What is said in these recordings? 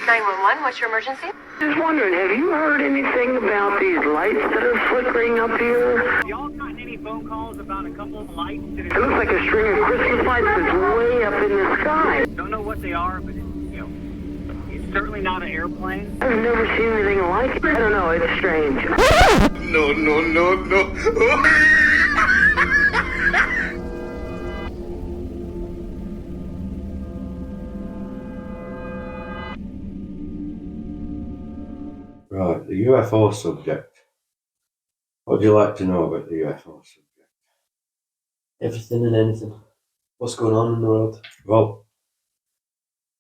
911, what's your emergency? Just wondering, have you heard anything about these lights that are flickering up here? Have y'all gotten any phone calls about a couple of lights? It looks like a string of Christmas lights that's way up in the sky. Don't know what they are, but it's certainly not an airplane. I've never seen anything like it. I don't know, it's strange. No, no, no, no. Right, the UFO subject. What would you like to know about the UFO subject? Everything and anything. What's going on in the world? Well,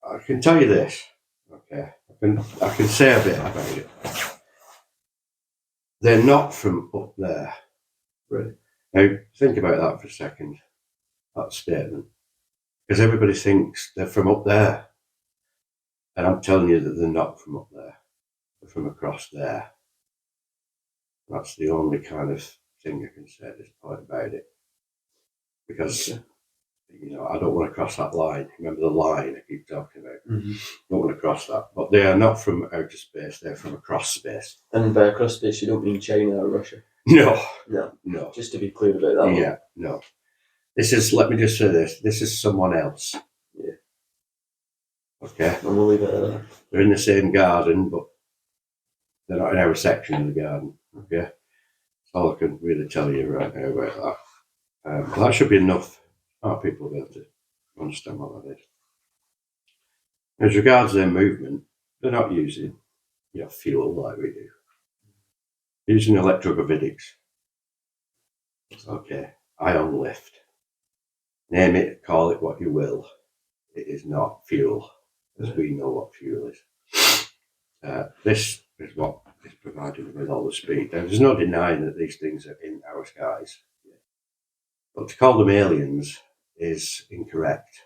I can tell you this. Okay, I can say a bit about it. They're not from up there. Right. Now, think about that for a second, that statement. Because everybody thinks they're from up there. And I'm telling you that they're not from up there. They're from across there. That's the only kind of thing I can say at this point about it. Because, I don't want to cross that line. Remember the line I keep talking about? Mm-hmm. Don't want to cross that. But they are not from outer space, they're from across space. And by across space, you don't mean China or Russia? No. No. Just to be clear about that. Yeah, no. Let me just say this is someone else. Yeah. Okay? And we'll leave it at that. They're in the same garden, but they're not in our section of the garden. Okay? That's all I can really tell you right now about that. That should be enough. People will be able to understand what that is. As regards their movement, they're not using fuel like we do. They're using electrogravitics. Okay, ion lift. Name it, call it what you will. It is not fuel, as we know what fuel is. This is what is provided with all the speed. Now, there's no denying that these things are in our skies. But to call them aliens is incorrect,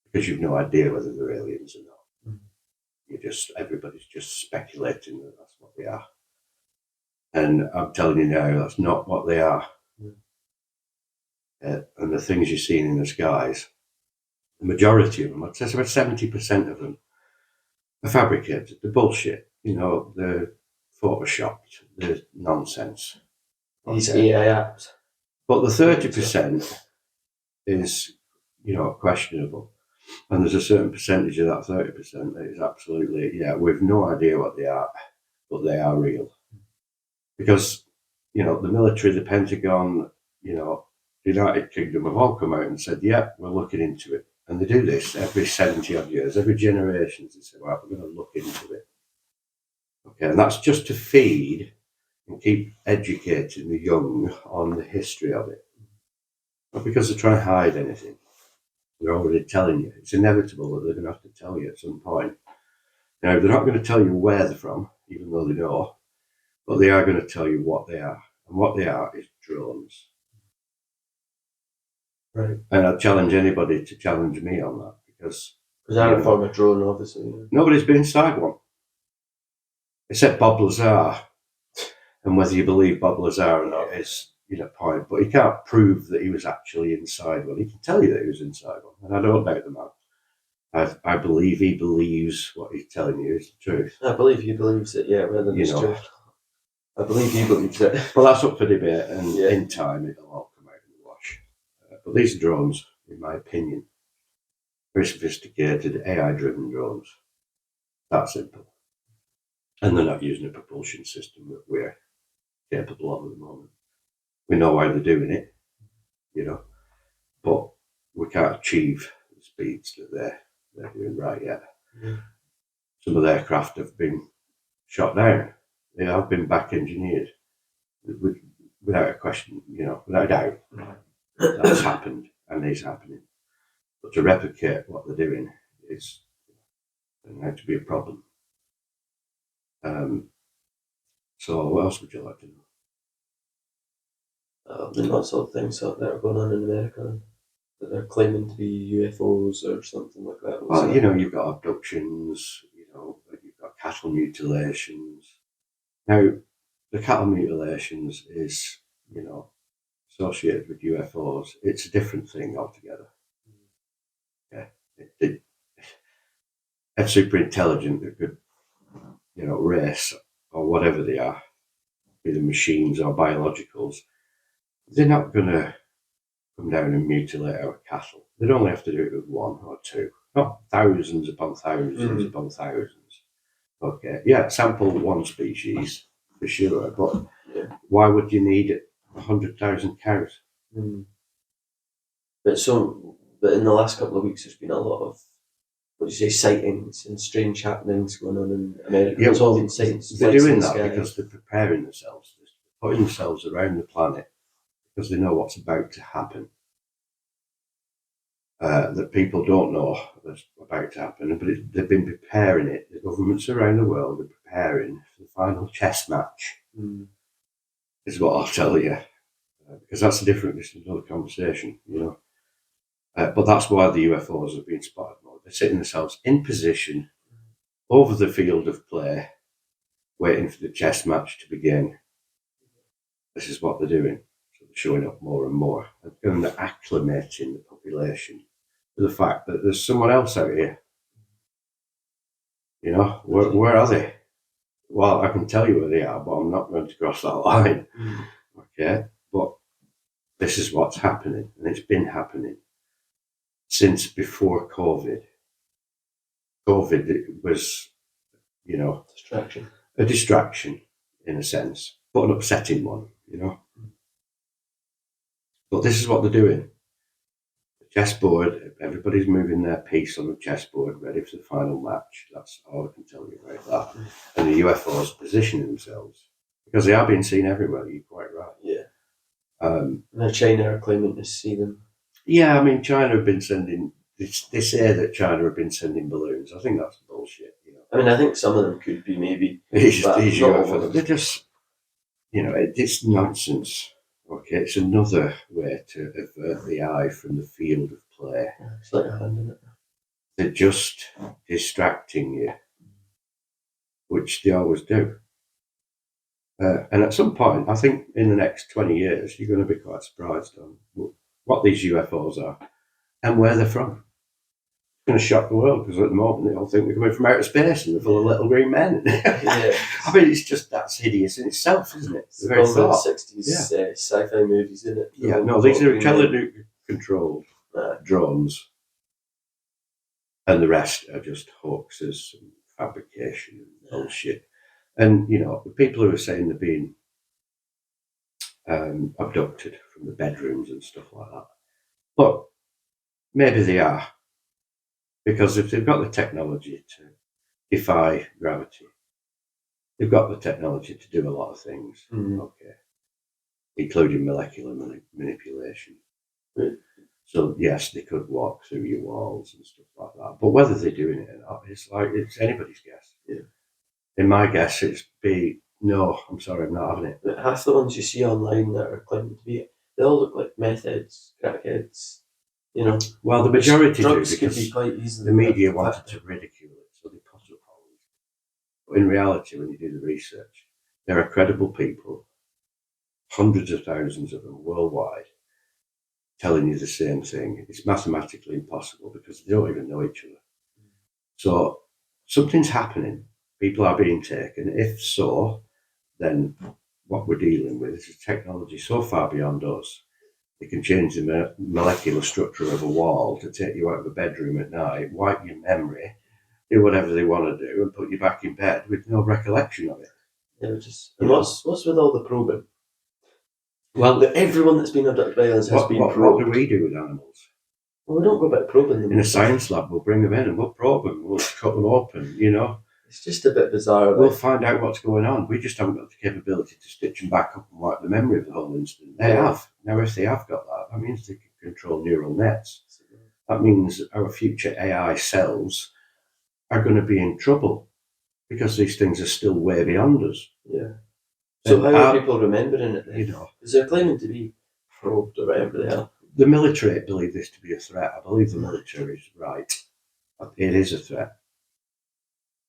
because you've no idea whether they're aliens or not. Everybody's just speculating that that's what they are. And I'm telling you now, that's not what they are. And the things you're seeing in the skies, the majority of them, I'd say about 70% of them, are fabricated. They're bullshit. They're photoshopped. They're nonsense. These AI apps. But the 30% is, questionable. And there's a certain percentage of that 30% that is absolutely, we've no idea what they are, but they are real. Because, the military, the Pentagon, the United Kingdom have all come out and said, we're looking into it. And they do this every 70 odd years, every generation. They say, we're going to look into it. Okay, and that's just to feed and keep educating the young on the history of it. Not because they're trying to hide anything. They're already telling you. It's inevitable that they're going to have to tell you at some point. Now, they're not going to tell you where they're from, even though they know, but they are going to tell you what they are. And what they are is drones. Right. And I challenge anybody to challenge me on that, because I'm from a drone, obviously. Nobody's been inside one. Except Bob Lazar. And whether you believe Bob Lazar or not is point. But he can't prove that he was actually inside one. He can tell you that he was inside one. And I don't doubt the man. I believe he believes what he's telling you is the truth. I believe he believes it, rather than it's true. I believe he believes it. Well, that's up for debate, and in time it'll all come out in the wash. But these drones, in my opinion, very sophisticated AI-driven drones. That simple. And they're not using a propulsion system that we're capable of at the moment. We know why they're doing it, but we can't achieve the speeds that they're doing right yet. Some of the aircraft have been shot down. They have been back engineered, without a question, without a doubt. That's happened and is happening. But to replicate what they're doing is going to be a problem. So what else would you like to know? There's lots of things that are going on in America that they're claiming to be UFOs or something like that. Well, you've got abductions, you've got cattle mutilations. Now, the cattle mutilations is, associated with UFOs. It's a different thing altogether. Yeah. they're super intelligent that could, race or whatever they are, either machines or biologicals, they're not going to come down and mutilate our cattle. They'd only have to do it with one or two, not thousands upon thousands upon thousands. Okay, yeah, sample one species for sure, but why would you need 100,000 cows? But in the last couple of weeks, there's been a lot of, what do you say, sightings and strange happenings going on in America. Yeah, well, they're doing that because they're preparing themselves, they're putting themselves around the planet because they know what's about to happen. That people don't know that's about to happen, but they've been preparing it. The governments around the world are preparing for the final chess match, is what I'll tell you, because that's this is another conversation, But that's why the UFOs have been spotted more. They're sitting themselves in position over the field of play, waiting for the chess match to begin. This is what they're doing. So they're showing up more and more. And they're acclimating the population to the fact that there's someone else out here. Where are they? Well, I can tell you where they are, but I'm not going to cross that line. Okay? But this is what's happening, and it's been happening since before COVID. COVID was, a distraction in a sense, but an upsetting one, But this is what they're doing. The chessboard, everybody's moving their piece on the chessboard, ready for the final match. That's all I can tell you about that. And the UFOs positioning themselves, because they are being seen everywhere, you're quite right. Yeah. And China are claiming to see them. Yeah, I mean, China have been sending, they say that China have been sending balloons. I think that's bullshit, I mean, I think some of them could be maybe. These UFOs, they're just, it's nonsense. Okay, it's another way to avert the eye from the field of play. Yeah, it's like a hand in it. They're just distracting you, which they always do. And at some point, I think in the next 20 years, you're going to be quite surprised on what these UFOs are and where they're from. It's going to shock the world because at the moment they all think they're coming from outer space and they're full of little green men. Yeah. I mean, that's hideous in itself, isn't it? It's one of the 60s sci-fi movies, isn't it? Yeah, no, these are telecontrolled drones, and the rest are just hoaxes and fabrication and bullshit. And, the people who are saying they're being abducted from the bedrooms and stuff like that. Look, maybe they are. Because if they've got the technology to defy gravity, they've got the technology to do a lot of things, okay, including molecular manipulation. So, yes, they could walk through your walls and stuff like that. But whether they're doing it or not, it's anybody's guess. Yeah. In my guess, no, I'm sorry, I'm not having it. But half the ones you see online that are claiming to be, they all look like meth heads, crackheads, Well, the majority do because be quite easily the media wanted to ridicule it, so they put up all these. But in reality, when you do the research, there are credible people, hundreds of thousands of them worldwide, telling you the same thing. It's mathematically impossible because they don't even know each other. So something's happening. People are being taken. If so, then what we're dealing with is a technology so far beyond us. They can change the molecular structure of a wall to take you out of a bedroom at night, wipe your memory, do whatever they want to do, and put you back in bed with no recollection of it. Yeah, and what's with all the probing? Well, everyone that's been abducted by aliens has been probed. What do we do with animals? Well, we don't go about probing them. In a science lab, we'll bring them in and we'll probe them. We'll cut them open, It's just a bit bizarre. We'll find out what's going on. We just haven't got the capability to stitch them back up and wipe the memory of the whole incident. They have. Now, if they have got that means they can control neural nets. That means our future AI selves are going to be in trouble because these things are still way beyond us. Yeah. So how are people remembering it then? Because they're claiming to be probed or whatever they are. The military believe this to be a threat. I believe the military is right. It is a threat.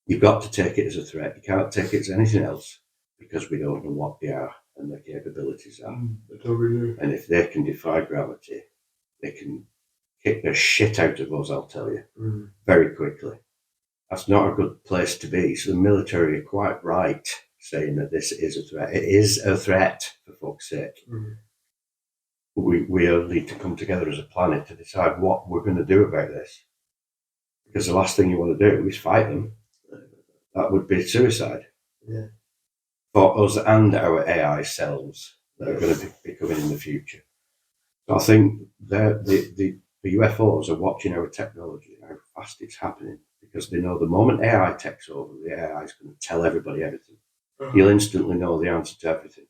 You've got to take it as a threat. You can't take it as anything else because we don't know what they are and their capabilities are. And if they can defy gravity, they can kick the shit out of us, I'll tell you, very quickly. That's not a good place to be. So the military are quite right saying that this is a threat. It is a threat, for fuck's sake. Mm. We all need to come together as a planet to decide what we're going to do about this. Because the last thing you want to do is fight them. That would be suicide. Yeah. For us and our AI selves that are going to be coming in the future. So I think the UFOs are watching our technology and how fast it's happening, because they know the moment AI takes over, the AI is going to tell everybody everything. You'll instantly know the answer to everything,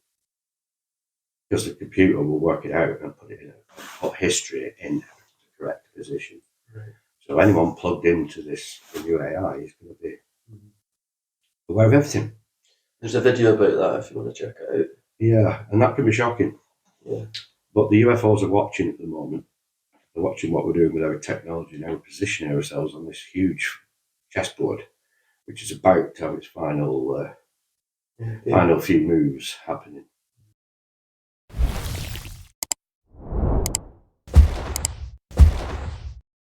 because the computer will work it out and put history in the correct position. Right. So anyone plugged into the new AI is going to be aware of everything. There's a video about that if you want to check it out. Yeah, and that can be shocking. Yeah. But the UFOs are watching at the moment. They're watching what we're doing with our technology and how we're positioning ourselves on this huge chessboard, which is about to have its final few moves happening.